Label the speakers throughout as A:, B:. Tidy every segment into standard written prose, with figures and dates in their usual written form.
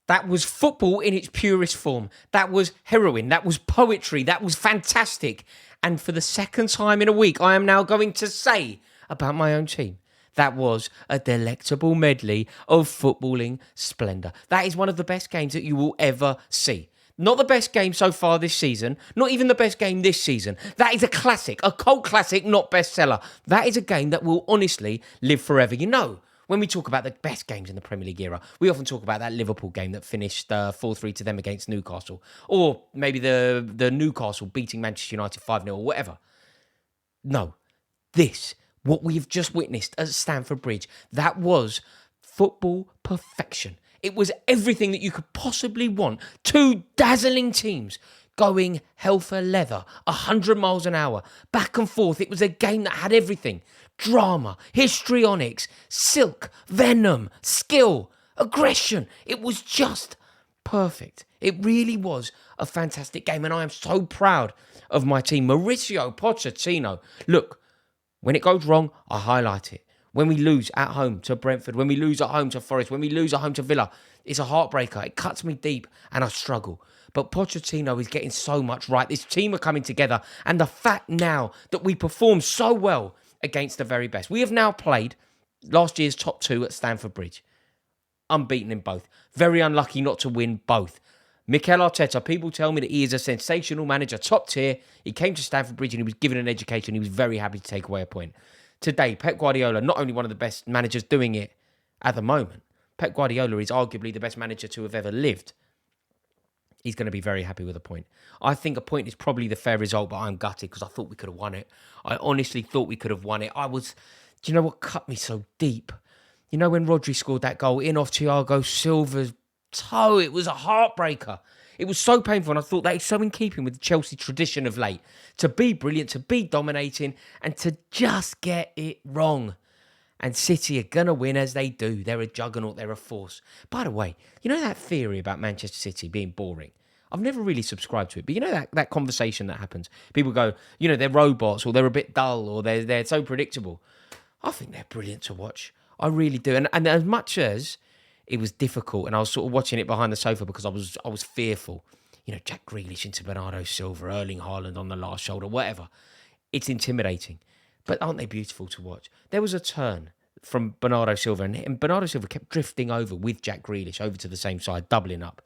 A: That was football in its purest form. That was heroin. That was poetry. That was fantastic. And for the second time in a week, I am now going to say about my own team, that was a delectable medley of footballing splendour. That is one of the best games that you will ever see. Not the best game so far this season, not even the best game this season. That is a classic, a cult classic, not bestseller. That is a game that will honestly live forever. You know, when we talk about the best games in the Premier League era, we often talk about that Liverpool game that finished 4-3 to them against Newcastle. Or maybe the Newcastle beating Manchester United 5-0 or whatever. No, what we have just witnessed at Stamford Bridge, that was football perfection. It was everything that you could possibly want. Two dazzling teams going hell for leather, 100 miles an hour, back and forth. It was a game that had everything. Drama, histrionics, silk, venom, skill, aggression. It was just perfect. It really was a fantastic game, and I am so proud of my team. Mauricio Pochettino. Look, when it goes wrong, I highlight it. When we lose at home to Brentford, when we lose at home to Forest, when we lose at home to Villa, it's a heartbreaker. It cuts me deep and I struggle. But Pochettino is getting so much right. This team are coming together. And the fact now that we perform so well against the very best. We have now played last year's top two at Stamford Bridge. Unbeaten in both. Very unlucky not to win both. Mikel Arteta, people tell me that he is a sensational manager, top tier. He came to Stamford Bridge and he was given an education. He was very happy to take away a point. Today, Pep Guardiola, not only one of the best managers doing it at the moment, Pep Guardiola is arguably the best manager to have ever lived. He's going to be very happy with a point. I think a point is probably the fair result, but I'm gutted because I thought we could have won it. I honestly thought we could have won it. Do you know what cut me so deep? You know when Rory scored that goal in off Thiago Silva's toe? It was a heartbreaker. It was so painful, and I thought that is so in keeping with the Chelsea tradition of late. To be brilliant, to be dominating, and to just get it wrong. And City are going to win as they do. They're a juggernaut, they're a force. By the way, you know that theory about Manchester City being boring? I've never really subscribed to it, but you know that conversation that happens? People go, you know, they're robots, or they're a bit dull, or they're so predictable. I think they're brilliant to watch. I really do. And as much as it was difficult, and I was sort of watching it behind the sofa because I was fearful. You know, Jack Grealish into Bernardo Silva, Erling Haaland on the last shoulder, whatever. It's intimidating. But aren't they beautiful to watch? There was a turn from Bernardo Silva, and Bernardo Silva kept drifting over with Jack Grealish over to the same side, doubling up.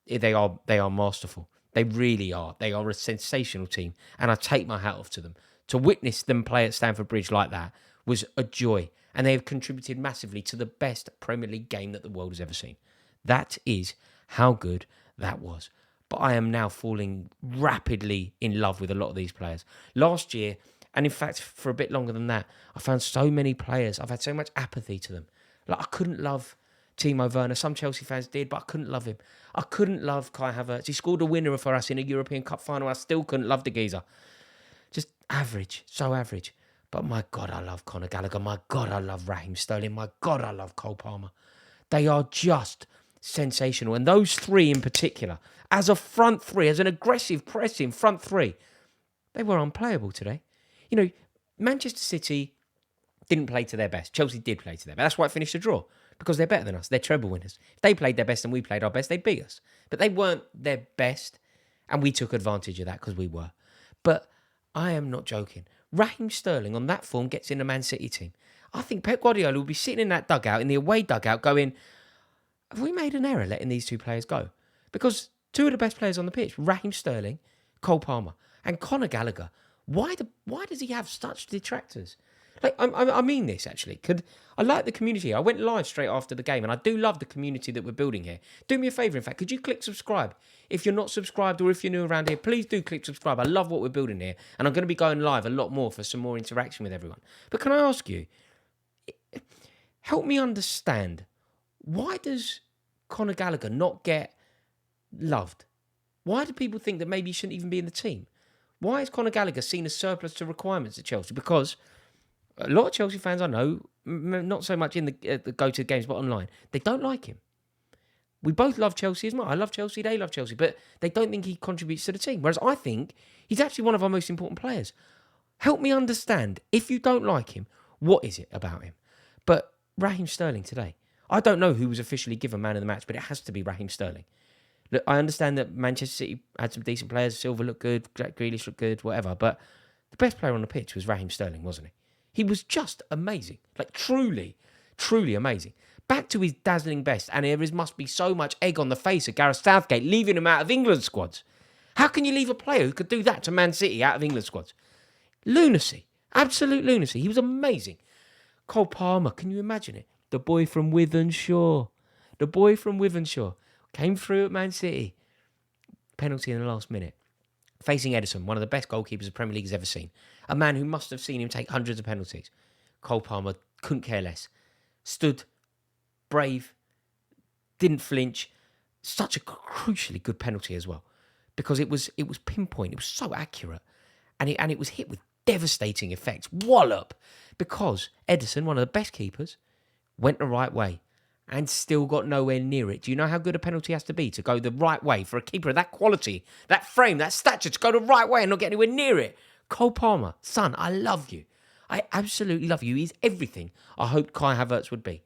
A: They are masterful. They really are. They are a sensational team, and I take my hat off to them. To witness them play at Stamford Bridge like that was a joy. And they have contributed massively to the best Premier League game that the world has ever seen. That is how good that was. But I am now falling rapidly in love with a lot of these players. Last year, and in fact, for a bit longer than that, I found so many players. I've had so much apathy to them. Like, I couldn't love Timo Werner. Some Chelsea fans did, but I couldn't love him. I couldn't love Kai Havertz. He scored a winner for us in a European Cup final. I still couldn't love the geezer. Just average, so average. But my God, I love Conor Gallagher. My God, I love Raheem Sterling. My God, I love Cole Palmer. They are just sensational. And those three in particular, as a front three, as an aggressive pressing front three, they were unplayable today. You know, Manchester City didn't play to their best. Chelsea did play to their best. That's why it finished a draw, because they're better than us. They're treble winners. If they played their best and we played our best, they'd beat us. But they weren't their best, and we took advantage of that because we were. But I am not joking. Raheem Sterling on that form gets in the Man City team. I think Pep Guardiola will be sitting in that dugout, in the away dugout, going, have we made an error letting these two players go? Because two of the best players on the pitch, Raheem Sterling, Cole Palmer, and Conor Gallagher, why does he have such detractors? Like, I mean this, actually. I like the community. I went live straight after the game, and I do love the community that we're building here. Do me a favour, in fact, could you click subscribe? If you're not subscribed or if you're new around here, please do click subscribe. I love what we're building here, and I'm going to be going live a lot more for some more interaction with everyone. But can I ask you, help me understand, why does Conor Gallagher not get loved? Why do people think that maybe he shouldn't even be in the team? Why is Conor Gallagher seen as surplus to requirements at Chelsea? Because a lot of Chelsea fans I know, not so much in the go-to games, but online, they don't like him. We both love Chelsea as well. I love Chelsea, they love Chelsea, but they don't think he contributes to the team. Whereas I think he's actually one of our most important players. Help me understand, if you don't like him, what is it about him? But Raheem Sterling today, I don't know who was officially given man of the match, but it has to be Raheem Sterling. Look, I understand that Manchester City had some decent players. Silva looked good, Jack Grealish looked good, whatever. But the best player on the pitch was Raheem Sterling, wasn't he? He was just amazing. Like, truly, truly amazing. Back to his dazzling best. And there must be so much egg on the face of Gareth Southgate leaving him out of England squads. How can you leave a player who could do that to Man City out of England squads? Lunacy. Absolute lunacy. He was amazing. Cole Palmer, can you imagine it? The boy from Wythenshawe. The boy from Wythenshawe. Came through at Man City. Penalty in the last minute. Facing Ederson, one of the best goalkeepers the Premier League has ever seen. A man who must have seen him take hundreds of penalties. Cole Palmer couldn't care less. Stood brave. Didn't flinch. Such a crucially good penalty as well. Because it was pinpoint. It was so accurate. And it was hit with devastating effects. Wallop. Because Ederson, one of the best keepers, went the right way. And still got nowhere near it. Do you know how good a penalty has to be to go the right way for a keeper of that quality, that frame, that stature, to go the right way and not get anywhere near it? Cole Palmer, son, I love you. I absolutely love you. He's everything I hoped Kai Havertz would be.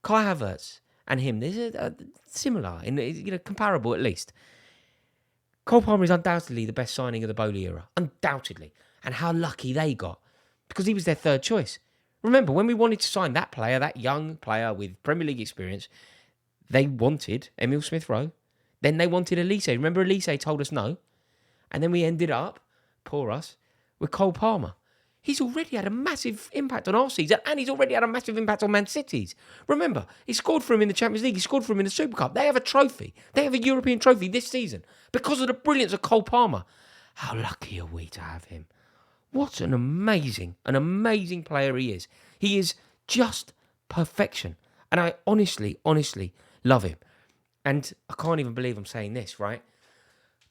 A: Kai Havertz and him, they're similar, comparable at least. Cole Palmer is undoubtedly the best signing of the Bowley era. Undoubtedly. And how lucky they got. Because he was their third choice. Remember, when we wanted to sign that player, that young player with Premier League experience, they wanted Emile Smith-Rowe. Then they wanted Elise. Remember, Elise told us no. And then we ended up, poor us, with Cole Palmer. He's already had a massive impact on our season, and he's already had a massive impact on Man City's. Remember, he scored for him in the Champions League. He scored for him in the Super Cup. They have a trophy. They have a European trophy this season because of the brilliance of Cole Palmer. How lucky are we to have him? What an amazing player he is. He is just perfection. And I honestly love him. And I can't even believe I'm saying this, right?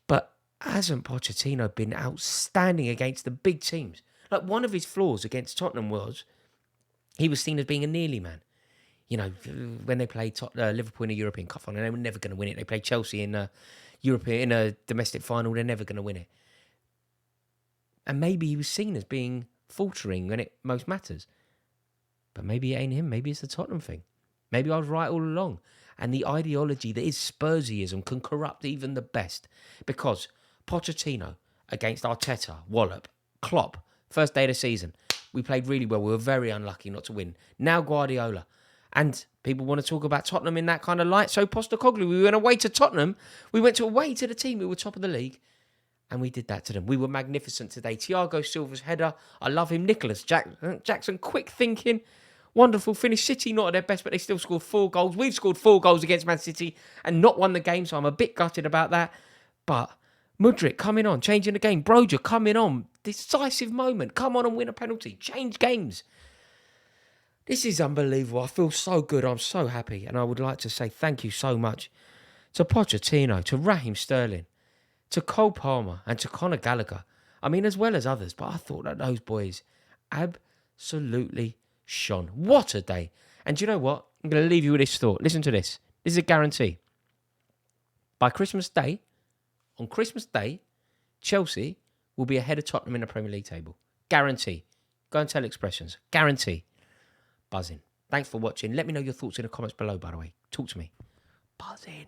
A: But hasn't Pochettino been outstanding against the big teams? Like, one of his flaws against Tottenham was he was seen as being a nearly man. You know, when they played Liverpool in a European Cup final, they were never going to win it. They played Chelsea in a domestic final, they're never going to win it. And maybe he was seen as being faltering when it most matters. But maybe it ain't him. Maybe it's the Tottenham thing. Maybe I was right all along. And the ideology that is Spursism can corrupt even the best. Because Pochettino against Arteta, Wallop, Klopp, first day of the season, we played really well. We were very unlucky not to win. Now Guardiola. And people want to talk about Tottenham in that kind of light. So Postecoglou, we went away to Tottenham. We went away to the team who were top of the league. And we did that to them. We were magnificent today. Thiago Silva's header. I love him. Nicholas Jackson, quick thinking. Wonderful finish. City not at their best, but they still scored 4 goals. We've scored 4 goals against Man City and not won the game, so I'm a bit gutted about that. But Mudryk coming on, changing the game. Broja coming on. Decisive moment. Come on and win a penalty. Change games. This is unbelievable. I feel so good. I'm so happy. And I would like to say thank you so much to Pochettino, to Raheem Sterling, to Cole Palmer and to Conor Gallagher. I mean, as well as others, but I thought that those boys absolutely shone. What a day. And do you know what? I'm going to leave you with this thought. Listen to this. This is a guarantee. By Christmas Day, on Christmas Day, Chelsea will be ahead of Tottenham in the Premier League table. Guarantee. Go and tell Expressions. Guarantee. Buzzing. Thanks for watching. Let me know your thoughts in the comments below, by the way. Talk to me. Buzzing.